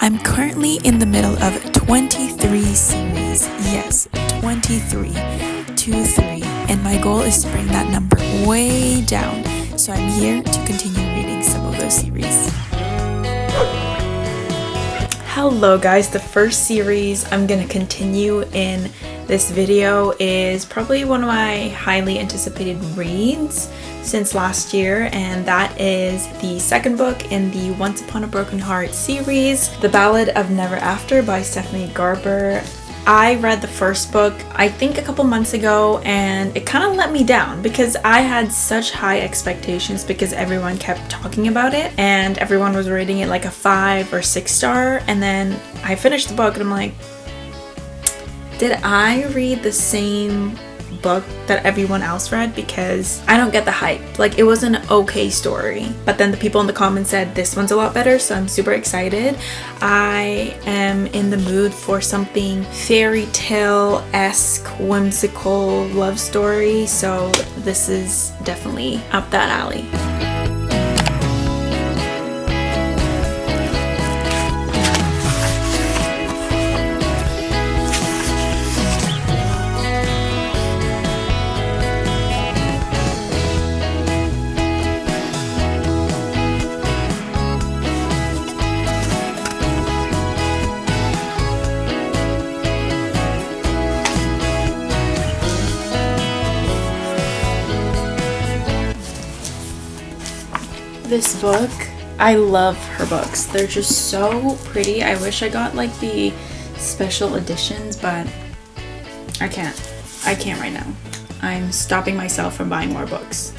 I'm currently in the middle of 23 series. Yes, 23. 2-3. And my goal is to bring that number way down. So I'm here to continue reading some of those series. Hello guys, the first series I'm going to continue in this video is probably one of my highly anticipated reads since last year, and that is the second book in the Once Upon a Broken Heart series, The Ballad of Never After by Stephanie Garber. I read the first book, I think a couple months ago, and it kind of let me down because I had such high expectations because everyone kept talking about it and everyone was rating it like a 5 or 6 star, and then I finished the book and I'm like, did I read the same book that everyone else read? Because I don't get the hype. Like, it was an okay story, but then the people in the comments said this one's a lot better, so I'm super excited. I am in the mood for something fairy tale-esque, whimsical love story, so this is definitely up that alley. This book, I love her books. They're just so pretty. I wish I got like the special editions, but I can't right now. I'm stopping myself from buying more books.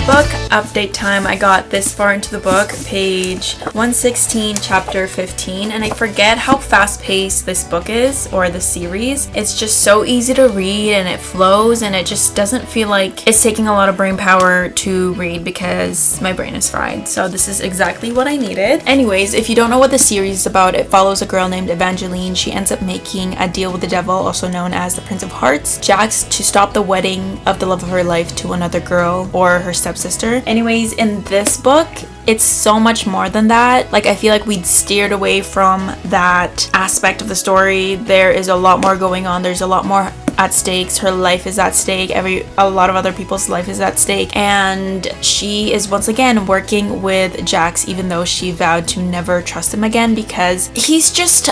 Book update time. I got this far into the book, page 116, chapter 15, and I forget how fast-paced this book is, or the series. It's just so easy to read and it flows, and it just doesn't feel like it's taking a lot of brain power to read because my brain is fried. So this is exactly what I needed. Anyways, if you don't know what the series is about, it follows a girl named Evangeline. She ends up making a deal with the devil, also known as the Prince of Hearts, Jax, to stop the wedding of the love of her life to another girl, or her stepsister. Anyways, in this book, it's so much more than that. Like, I feel like we'd steered away from that aspect of the story. There is a lot more going on. There's a lot more at stakes. Her life is at stake. A lot of other people's life is at stake. And she is once again working with Jax, even though she vowed to never trust him again because he's just...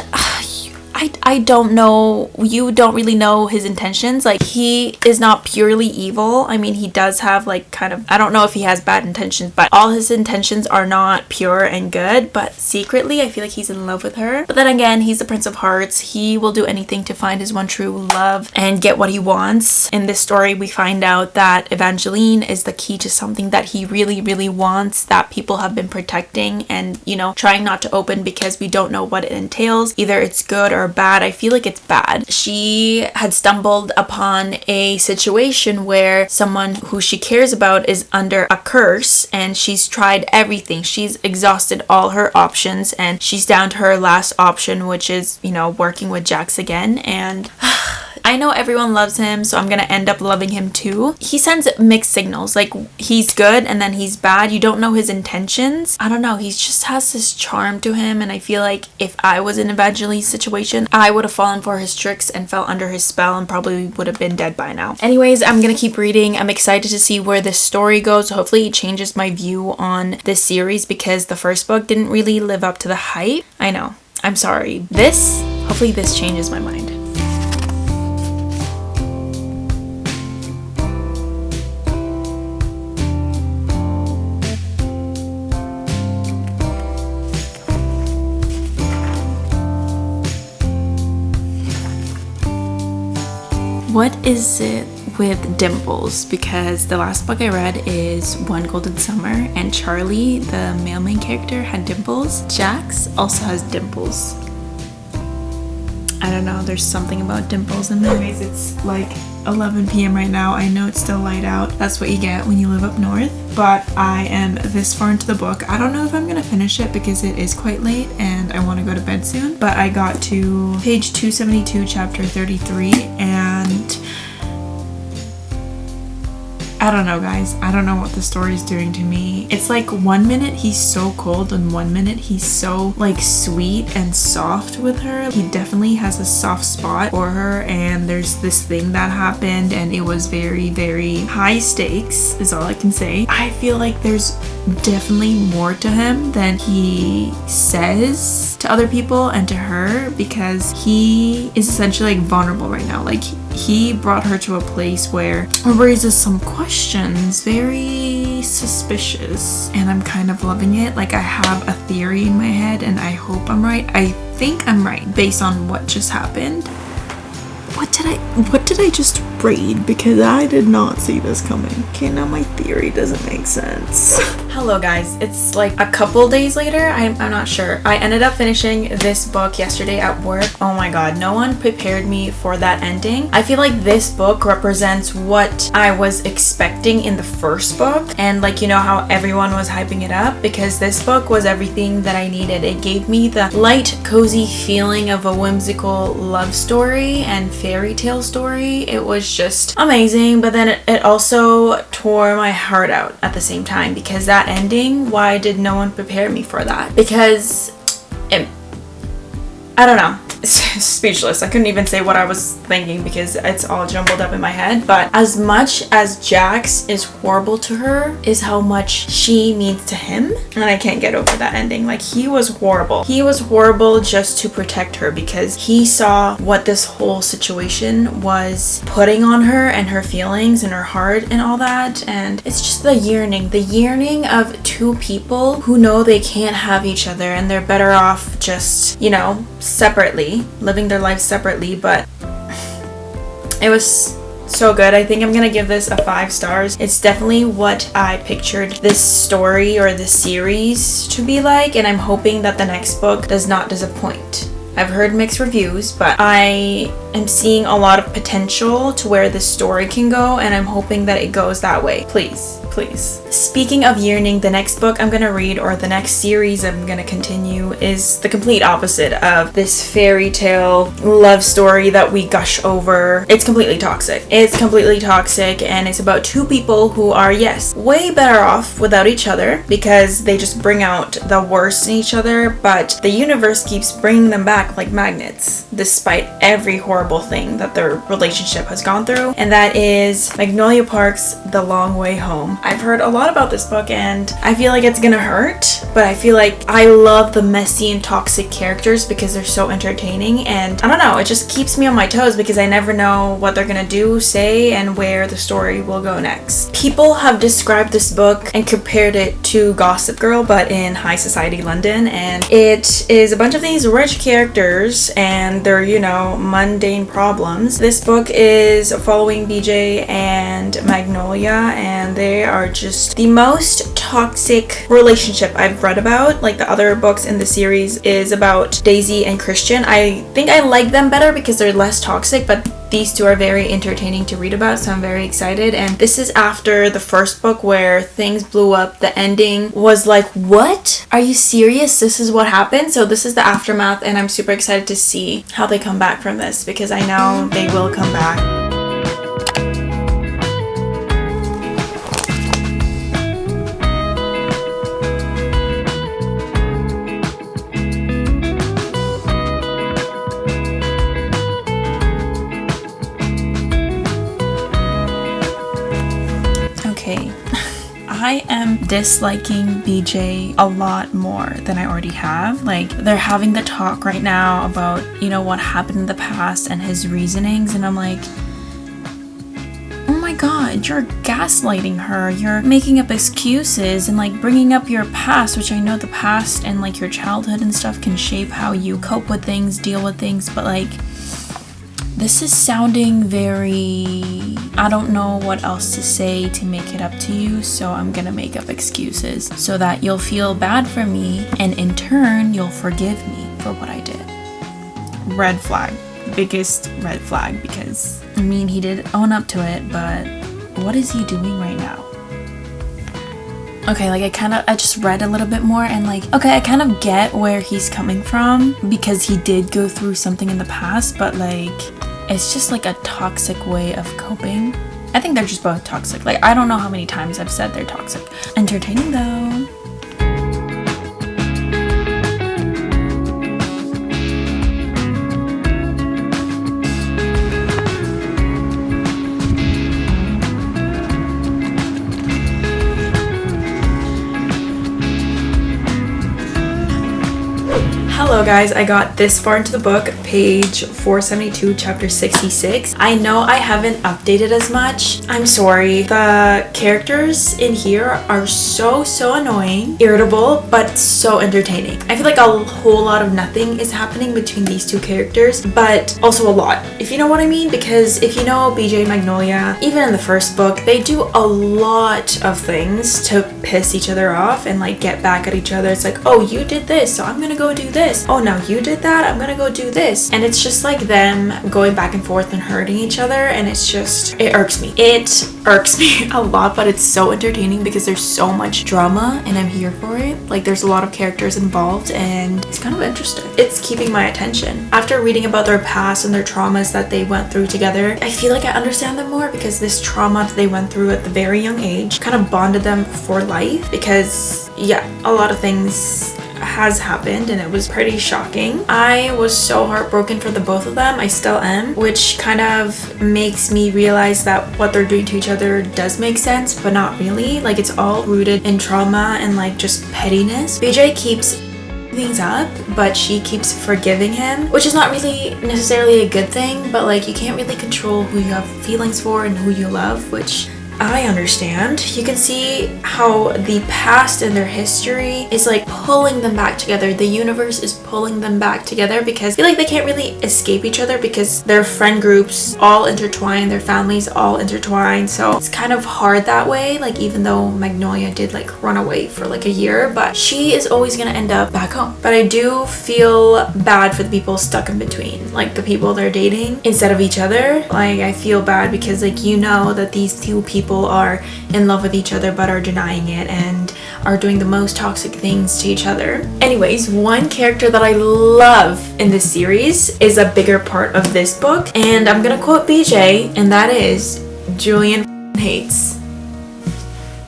I don't know, you don't really know his intentions. Like, he is not purely evil. I mean, he does have like kind of, I don't know if he has bad intentions, but all his intentions are not pure and good, but secretly I feel like he's in love with her. But then again, he's the Prince of Hearts. He will do anything to find his one true love and get what he wants. In this story, we find out that Evangeline is the key to something that he really, really wants, that people have been protecting and, you know, trying not to open because we don't know what it entails. Either it's good or bad. I feel like it's bad. She had stumbled upon a situation where someone who she cares about is under a curse, and she's tried everything. She's exhausted all her options and she's down to her last option, which is, you know, working with Jax again. And I know everyone loves him, so I'm gonna end up loving him too. He sends mixed signals, like he's good and then he's bad. You don't know his intentions. I don't know, he just has this charm to him, and I feel like if I was in Evangeline's situation, I would have fallen for his tricks and fell under his spell and probably would have been dead by now. Anyways, I'm gonna keep reading. I'm excited to see where this story goes. Hopefully it changes my view on this series because the first book didn't really live up to the hype. I know, I'm sorry. Hopefully this changes my mind. What is it with dimples? Because the last book I read is One Golden Summer, and Charlie, the male main character, had dimples. Jax also has dimples. I don't know, there's something about dimples in movies. It's like 11 p.m. right now. I know it's still light out. That's what you get when you live up north. But I am this far into the book. I don't know if I'm gonna finish it because it is quite late and I want to go to bed soon. But I got to page 272, chapter 33, and I don't know, guys. I don't know what the story is doing to me. It's like 1 minute he's so cold and 1 minute he's so like sweet and soft with her. He definitely has a soft spot for her, and there's this thing that happened and it was very, very high stakes is all I can say. I feel like there's definitely more to him than he says to other people and to her, because he is essentially like vulnerable right now. Like he brought her to a place where it raises some questions, very suspicious, and I'm kind of loving it. Like I have a theory in my head and I hope I'm right. I think I'm right based on what just happened. What did I just read? Because I did not see this coming. Okay, now my theory doesn't make sense. Hello guys, it's like a couple days later, I'm not sure. I ended up finishing this book yesterday at work. Oh my god, no one prepared me for that ending. I feel like this book represents what I was expecting in the first book, and like, you know how everyone was hyping it up, because this book was everything that I needed. It gave me the light, cozy feeling of a whimsical love story and fairy tale story. It was just amazing, but then it also tore my heart out at the same time, because that ending, why did no one prepare me for that? Because I don't know. Speechless. I couldn't even say what I was thinking because it's all jumbled up in my head. But as much as Jax is horrible to her, is how much she means to him. And I can't get over that ending. Like, he was horrible. He was horrible just to protect her, because he saw what this whole situation was putting on her and her feelings and her heart and all that. And it's just the yearning of two people who know they can't have each other and they're better off just, you know, separately, living their lives separately. But it was so good. I think I'm gonna give this a 5 stars. It's definitely what I pictured this story or this series to be like, and I'm hoping that the next book does not disappoint. I've heard mixed reviews, but I am seeing a lot of potential to where this story can go, and I'm hoping that it goes that way. Please. Speaking of yearning, the next book I'm gonna read, or the next series I'm gonna continue, is the complete opposite of this fairy tale love story that we gush over. It's completely toxic. And it's about two people who are, yes, way better off without each other, because they just bring out the worst in each other, but the universe keeps bringing them back like magnets, despite every horrible thing that their relationship has gone through. And that is Magnolia Park's The Long Way Home. I've heard a lot about this book and I feel like it's gonna hurt, but I feel like I love the messy and toxic characters because they're so entertaining, and I don't know, it just keeps me on my toes because I never know what they're gonna do, say, and where the story will go next. People have described this book and compared it to Gossip Girl, but in high society London, and it is a bunch of these rich characters and their, you know, mundane problems. This book is following BJ and Magnolia, and they are just the most toxic relationship I've read about. Like, the other books in the series is about Daisy and Christian. I think I like them better because they're less toxic, but these two are very entertaining to read about, so I'm very excited. And this is after the first book where things blew up. The ending was like, what? Are you serious? This is what happened? So this is the aftermath, and I'm super excited to see how they come back from this, because I know they will come back. I am disliking BJ a lot more than I already have. Like, they're having the talk right now about, you know, what happened in the past and his reasonings, and I'm like, oh my god, you're gaslighting her. You're making up excuses and like bringing up your past, which I know the past and like your childhood and stuff can shape how you cope with things, deal with things, but like, this is sounding very, I don't know what else to say to make it up to you, so I'm gonna make up excuses so that you'll feel bad for me, and in turn, you'll forgive me for what I did. Red flag. Biggest red flag, because, I mean, he did own up to it, but what is he doing right now? Okay, like, I just read a little bit more, and like, okay, I kind of get where he's coming from, because he did go through something in the past, but like, it's just like a toxic way of coping. I think they're just both toxic. Like, I don't know how many times I've said they're toxic. Entertaining though. Hello guys, I got this far into the book, page 472, chapter 66. I know I haven't updated as much. I'm sorry. The characters in here are so annoying, irritable, but so entertaining. I feel like a whole lot of nothing is happening between these two characters, but also a lot, if you know what I mean. Because if you know BJ and Magnolia, even in the first book, they do a lot of things to piss each other off and like get back at each other. It's like, oh, you did this, so I'm gonna go do this. Oh, now you did that, I'm gonna go do this. And it's just like them going back and forth and hurting each other, and it's just, it irks me. It irks me a lot, but it's so entertaining because there's so much drama and I'm here for it. Like, there's a lot of characters involved and it's kind of interesting. It's keeping my attention. After reading about their past and their traumas that they went through together, I feel like I understand them more, because this trauma that they went through at the very young age kind of bonded them for life. Because yeah, a lot of things has happened and it was pretty shocking. I was so heartbroken for the both of them. I still am, which kind of makes me realize that what they're doing to each other does make sense, but not really. Like, it's all rooted in trauma and like just pettiness. BJ keeps things up, but she keeps forgiving him, which is not really necessarily a good thing, but like, you can't really control who you have feelings for and who you love, which I understand. You can see how the past and their history is like pulling them back together. The universe is pulling them back together because I feel like they can't really escape each other because their friend groups all intertwine, their families all intertwine. So it's kind of hard that way. Like, even though Magnolia did like run away for like a year, but she is always gonna end up back home. But I do feel bad for the people stuck in between, like the people they're dating instead of each other. Like, I feel bad because like, you know that these two people are in love with each other but are denying it and are doing the most toxic things to each other. Anyways, one character that I love in this series is a bigger part of this book, and I'm gonna quote BJ, and that is, Julian hates.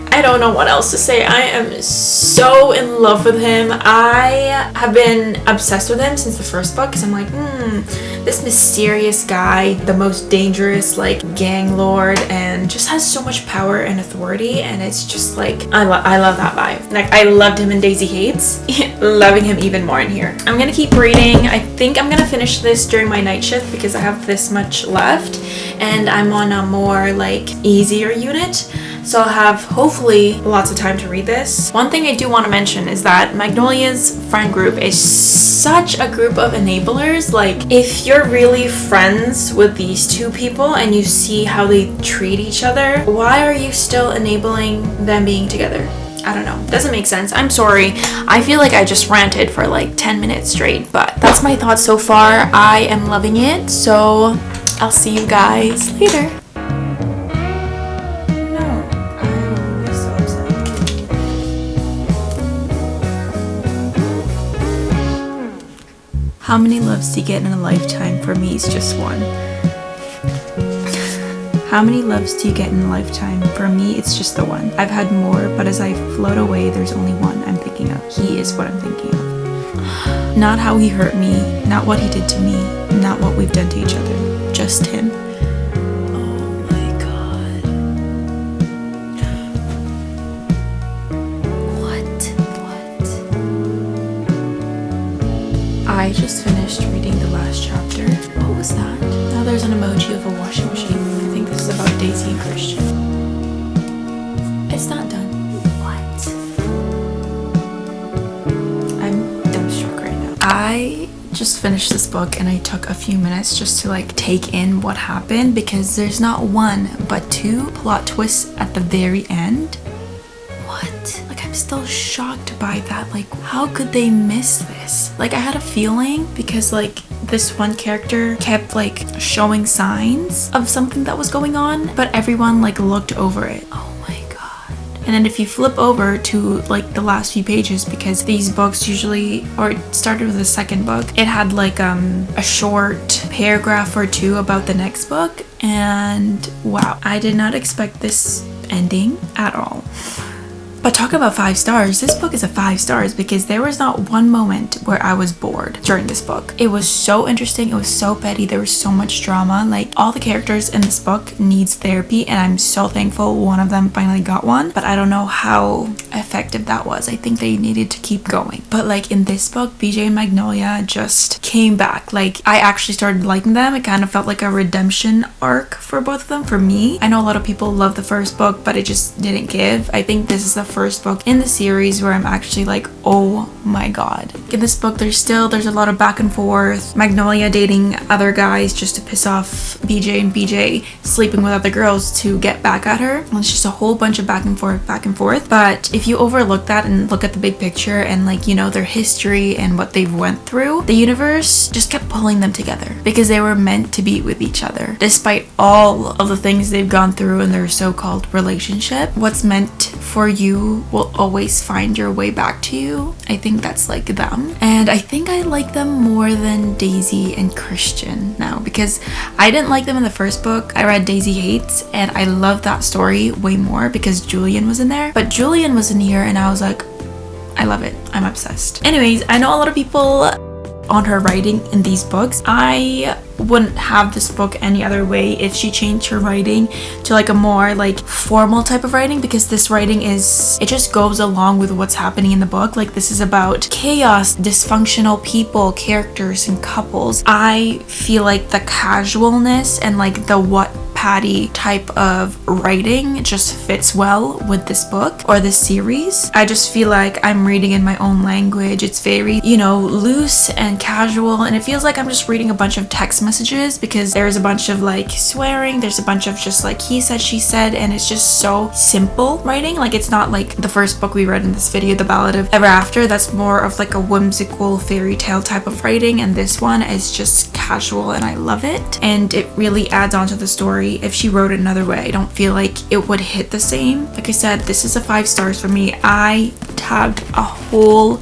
I don't know what else to say. I am so in love with him. I have been obsessed with him since the first book because I'm like, this mysterious guy, the most dangerous like gang lord, and just has so much power and authority, and it's just like, I love that vibe. Like, I loved him in Daisy Hates, loving him even more in here. I'm gonna keep reading. I think I'm gonna finish this during my night shift because I have this much left and I'm on a more like easier unit. So I'll have hopefully lots of time to read this. One thing I do want to mention is that Magnolia's friend group is such a group of enablers. Like, if you're really friends with these two people and you see how they treat each other, why are you still enabling them being together? I don't know. Doesn't make sense. I'm sorry. I feel like I just ranted for like 10 minutes straight, but that's my thoughts so far. I am loving it. So I'll see you guys later. How many loves do you get in a lifetime? For me, it's just one. How many loves do you get in a lifetime? For me, it's just the one. I've had more, but as I float away, there's only one I'm thinking of. He is what I'm thinking of. Not how he hurt me, not what he did to me, not what we've done to each other. Just him. Oh my god. What? I just finished reading the last chapter. What was that? Now there's an emoji of a washing machine. I think this is about Daisy and Christian. It's not done. What? I'm dumbstruck right now. I just finished this book and I took a few minutes just to like take in what happened, because there's not one but two plot twists at the very end. What? Like, I'm still shocked by that. Like, how could they miss this? Like, I had a feeling because like this one character kept like showing signs of something that was going on, but everyone like looked over it. Oh my god. And then if you flip over to like the last few pages, because these books usually, or it started with the second book, it had like a short paragraph or two about the next book, and wow, I did not expect this ending at all. But talk about 5 stars, this book is a 5 stars because there was not one moment where I was bored during this book. It was so interesting, it was so petty, there was so much drama. Like, all the characters in this book needs therapy, and I'm so thankful one of them finally got one, but I don't know how effective that was. I think they needed to keep going. But like in this book, BJ and Magnolia just came back. Like, I actually started liking them. It kind of felt like a redemption arc for both of them, for me. I know a lot of people love the first book, but it just didn't give. I think this is the first book in the series where I'm actually like, oh my god. In this book, there's a lot of back and forth. Magnolia dating other guys just to piss off BJ, and BJ sleeping with other girls to get back at her. And it's just a whole bunch of back and forth. But if you overlook that and look at the big picture and, like, you know, their history and what they've went through, the universe just kept pulling them together because they were meant to be with each other. Despite all of the things they've gone through in their so-called relationship, what's meant for you will always find your way back to you. I think that's like them. And I think I like them more than Daisy and Christian now, because I didn't like them in the first book. I read Daisy Hates and I loved that story way more because Julian was in there. But Julian was in here and I was like, I love it. I'm obsessed. Anyways, I know a lot of people on her writing in these books. I wouldn't have this book any other way if she changed her writing to like a more like formal type of writing, because this writing it just goes along with what's happening in the book. Like, this is about chaos, dysfunctional people, characters, and couples. I feel like the casualness and like the what Patty type of writing just fits well with this book or this series. I just feel like I'm reading in my own language. It's very, you know, loose and casual, and it feels like I'm just reading a bunch of text messages because there's a bunch of like swearing, there's a bunch of just like he said, she said, and it's just so simple writing. Like, it's not like the first book we read in this video, The Ballad of Ever After. That's more of like a whimsical fairy tale type of writing, and this one is just casual and I love it, and it really adds on to the story. If she wrote it another way, I don't feel like it would hit the same. Like I said, this is a 5 stars for me. I tagged a whole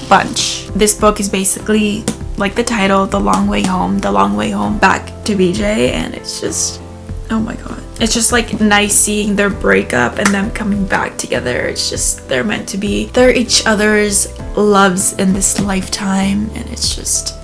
bunch. This book is basically like the title, The Long Way Home back to BJ, and it's just, oh my god. It's just like nice seeing their breakup and them coming back together. It's just, they're meant to be. They're each other's loves in this lifetime, and it's just,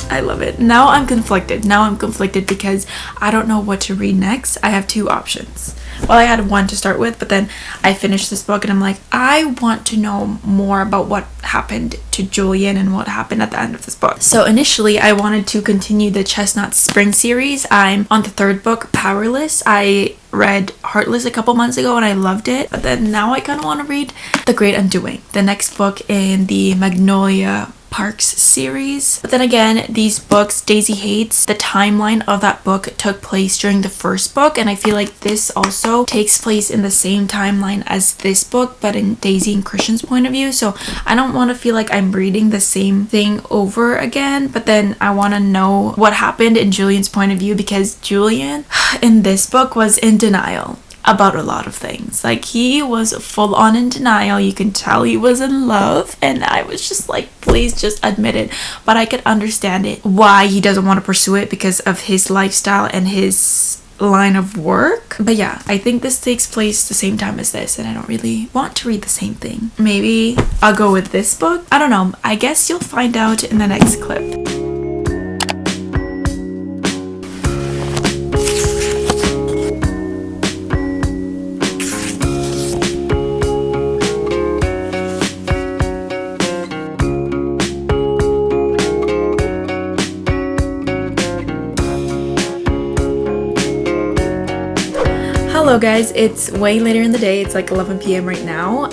I love it. Now I'm conflicted because I don't know what to read next. I have 2 options. Well, I had one to start with, but then I finished this book and I'm like, I want to know more about what happened to Julian and what happened at the end of this book. So initially I wanted to continue the Chestnut Spring series. I'm on the 3rd book, Powerless. I read Heartless a couple months ago and I loved it, but then now I kind of want to read The Great Undoing, the next book in the Magnolia Parks series. But then again, these books, Daisy Hates, the timeline of that book took place during the first book, and I feel like this also takes place in the same timeline as this book, but in Daisy and Christian's point of view. So I don't want to feel like I'm reading the same thing over again, but then I want to know what happened in Julian's point of view, because Julian in this book was in denial about a lot of things. Like, he was full on in denial. You can tell he was in love, and I was just like, please just admit it. But I could understand it, why he doesn't want to pursue it, because of his lifestyle and his line of work. But yeah, I think this takes place the same time as this, and I don't really want to read the same thing. Maybe I'll go with this book. I don't know. I guess you'll find out in the next clip. Hello guys, it's way later in the day. It's like 11 p.m. right now.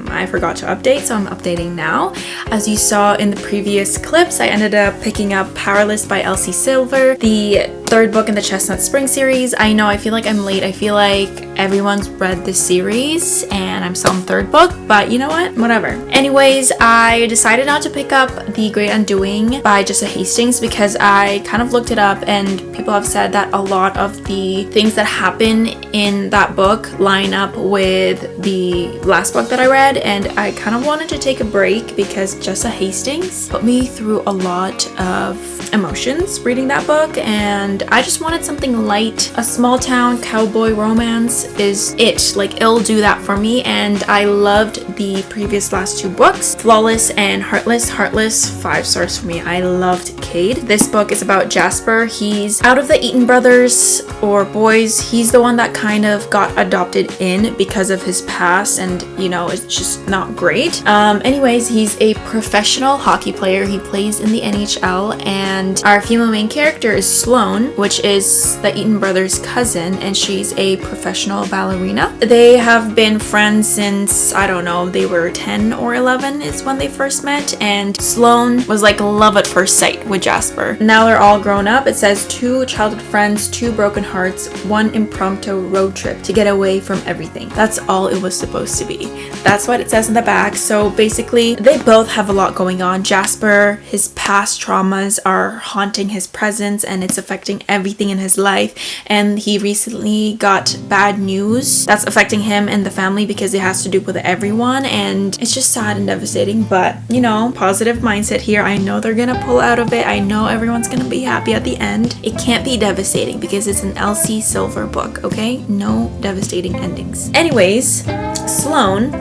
I forgot to update, so I'm updating now. As you saw in the previous clips, I ended up picking up Powerless by Elsie Silver, the 3rd book in the Chestnut Spring series. I know, I feel like I'm late. I feel like everyone's read this series and I'm still on the 3rd book, but you know what? Whatever. Anyways, I decided not to pick up The Great Undoing by Jessa Hastings because I kind of looked it up and people have said that a lot of the things that happen in that book line up with the last book that I read, and I kind of wanted to take a break because Jessa Hastings put me through a lot of emotions reading that book, and I just wanted something light. A small town cowboy romance is it. Like, it'll do that for me, and I loved the previous last 2 books, Flawless and Heartless. Heartless, 5 stars for me. I loved Cade. This book is about Jasper. He's out of the Eaton brothers, or boys. He's the one that kind of got adopted in because of his past, and you know, it's just not great. Anyways, he's a professional hockey player. He plays in the NHL, and our female main character is Sloane, which is the Eaton brothers' cousin, and she's a professional ballerina. They have been friends since, I don't know, they were 10 or 11 is when they first met, and Sloane was like love at first sight with Jasper. Now they're all grown up. It says 2 childhood friends, 2 broken hearts, 1 impromptu road trip to get away from everything. That's all it was supposed to be. That's what it says in the back. So basically, they both have a lot going on. Jasper, his past traumas are haunting his presence, and it's affecting everything in his life. And he recently got bad news that's affecting him and the family because it has to do with everyone, and it's just sad and devastating. But you know, positive mindset here. I know they're gonna pull out of it. I know everyone's gonna be happy at the end. It can't be devastating because it's an LC Silver book, okay? No devastating endings. Anyways, Sloane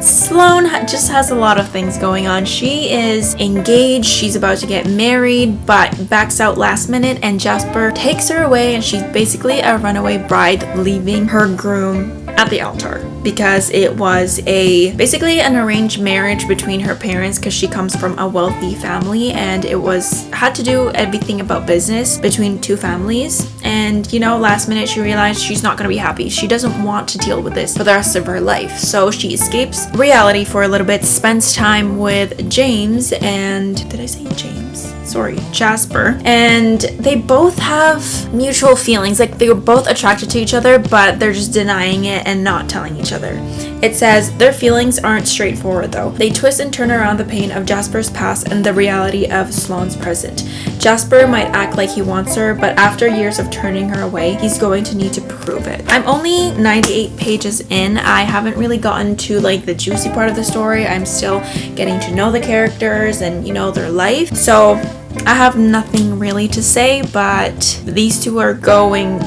just has a lot of things going on. She is engaged, she's about to get married, but backs out last minute, and Jasper takes her away, and she's basically a runaway bride, leaving her groom at the altar because it was basically an arranged marriage between her parents, because she comes from a wealthy family, and it had to do everything about business between 2 families. And you know, last minute she realized she's not going to be happy. She doesn't want to deal with this for the rest of her life, so she escapes reality for a little bit, spends time with James, and did I say James? Sorry, Jasper. And they both have mutual feelings. Like, they were both attracted to each other, but they're just denying it and not telling each other. It says their feelings aren't straightforward though. They twist and turn around the pain of Jasper's past and the reality of Sloane's present. Jasper might act like he wants her, but after years of turning her away, he's going to need to prove it. I'm only 98 pages in. I haven't really gotten to like the juicy part of the story. I'm still getting to know the characters and, you know, their life. So I have nothing really to say, but these 2 are going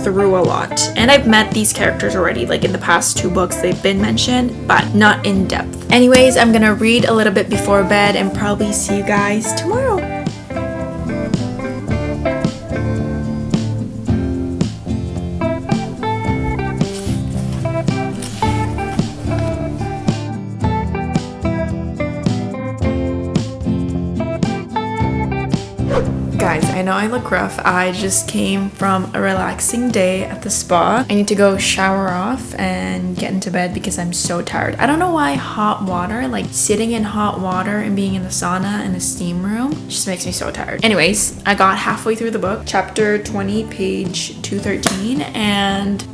through a lot, and I've met these characters already, like in the past 2 books they've been mentioned, but not in depth. Anyways, I'm gonna read a little bit before bed and probably see you guys tomorrow. Guys, I know I look rough. I just came from a relaxing day at the spa. I need to go shower off and get into bed because I'm so tired. I don't know why hot water, like sitting in hot water and being in the sauna in the steam room, just makes me so tired. Anyways, I got halfway through the book, chapter 20, page 213, and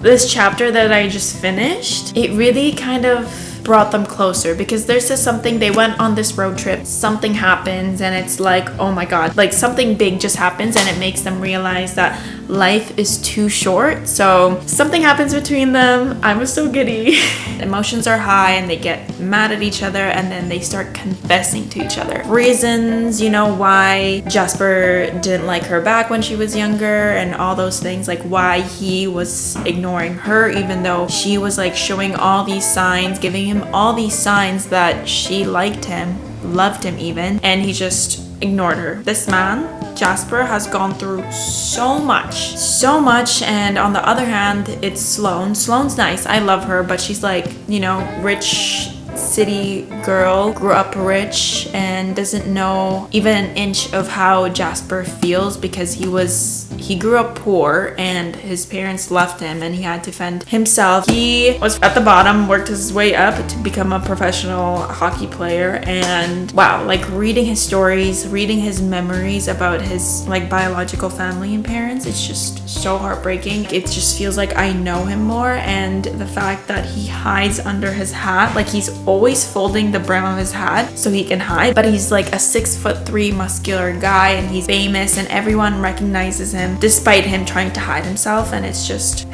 this chapter that I just finished, it really kind of brought them closer, because there's just something, they went on this road trip, something happens, and it's like, oh my god, like something big just happens, and it makes them realize that life is too short. So something happens between them. I was so giddy. Emotions are high, and they get mad at each other, and then they start confessing to each other reasons, you know, why Jasper didn't like her back when she was younger, and all those things, like why he was ignoring her even though she was like showing all these signs, giving him all these signs that she liked him, loved him even, and he just ignored her. This man, Jasper, has gone through so much, and on the other hand, it's Sloane. Sloane's nice, I love her, but she's like, you know, rich city girl, grew up rich, and doesn't know even an inch of how Jasper feels, because he grew up poor and his parents left him and he had to fend himself. He was at the bottom, worked his way up to become a professional hockey player, and wow, like reading his stories, reading his memories about his like biological family and parents, it's just so heartbreaking. It just feels like I know him more, and the fact that he hides under his hat, like he's always folding the brim of his hat so he can hide, but he's like a 6'3" muscular guy, and he's famous and everyone recognizes him despite him trying to hide himself, and it's just,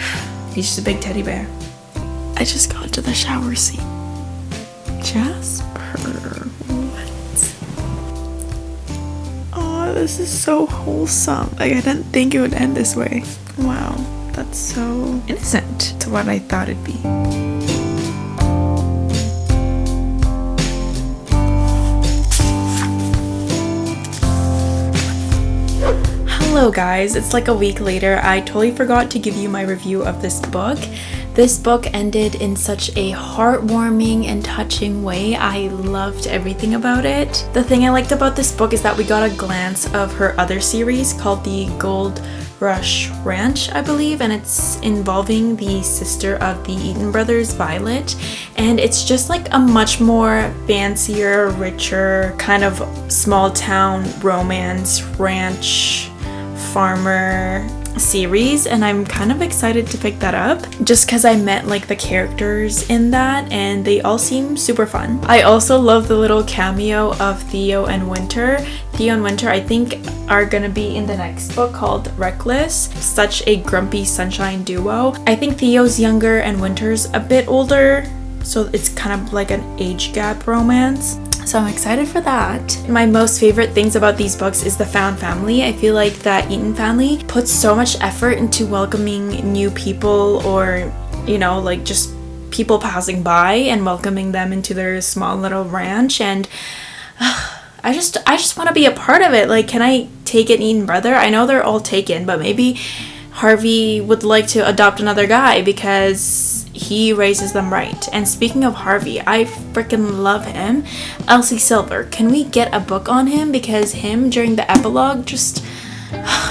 he's just a big teddy bear. I just got to the shower scene. Jasper, what? Oh, This is so wholesome. Like, I didn't think it would end this way. Wow, that's so innocent to what I thought it'd be. Hello guys, it's like a week later. I totally forgot to give you my review of this book. This book ended in such a heartwarming and touching way. I loved everything about it. The thing I liked about this book is that we got a glance of her other series called the Gold Rush Ranch, I believe, and it's involving the sister of the Eaton brothers, Violet, and it's just like a much more fancier, richer, kind of small town romance ranch farmer series, and I'm kind of excited to pick that up just because I met like the characters in that and they all seem super fun. I also love the little cameo of Theo and Winter. Theo and Winter I think are gonna be in the next book called Reckless. Such a grumpy sunshine duo. I think Theo's younger and Winter's a bit older, so it's kind of like an age gap romance. So I'm excited for that. My most favorite things about these books is the found family. I feel like that Eaton family puts so much effort into welcoming new people, or, you know, like just people passing by and welcoming them into their small little ranch, and I just want to be a part of it. Like, can I take an Eaton brother? I know they're all taken, but maybe Harvey would like to adopt another guy because he raises them right. And speaking of Harvey, I freaking love him. Elsie Silver, can we get a book on him? Because him during the epilogue just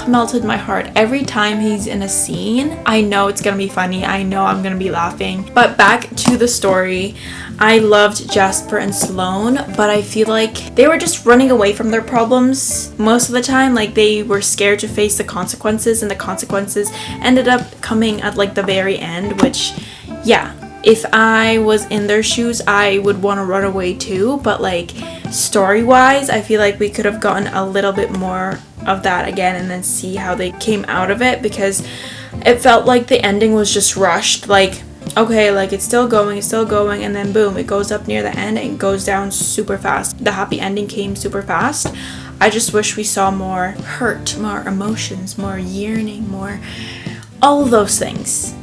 melted my heart. Every time he's in a scene, I know it's gonna be funny. I know I'm gonna be laughing. But back to the story. I loved Jasper and Sloane, but I feel like they were just running away from their problems most of the time. Like, they were scared to face the consequences, and the consequences ended up coming at like the very end, which, yeah, if I was in their shoes, I would want to run away too. But like, story-wise, I feel like we could have gotten a little bit more of that again and then see how they came out of it, because it felt like the ending was just rushed. Like, okay, like it's still going, and then boom, it goes up near the end and goes down super fast. The happy ending came super fast. I just wish we saw more hurt, more emotions, more yearning, more all of those things.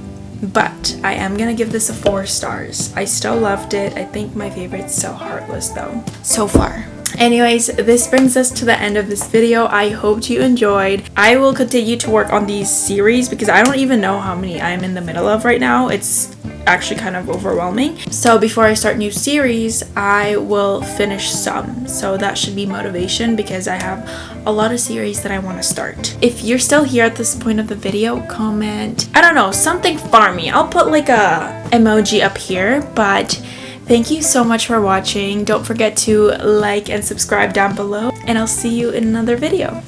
But I am gonna give this a 4 stars. I still loved it. I think my favorite's still Heartless though, so far. Anyways, this brings us to the end of this video. I hope you enjoyed. I will continue to work on these series because I don't even know how many I'm in the middle of right now. It's actually kind of overwhelming. So before I start new series, I will finish some. So that should be motivation because I have a lot of series that I want to start. If you're still here at this point of the video, comment, I don't know, something farmy. I'll put like a emoji up here, but thank you so much for watching. Don't forget to like and subscribe down below, and I'll see you in another video.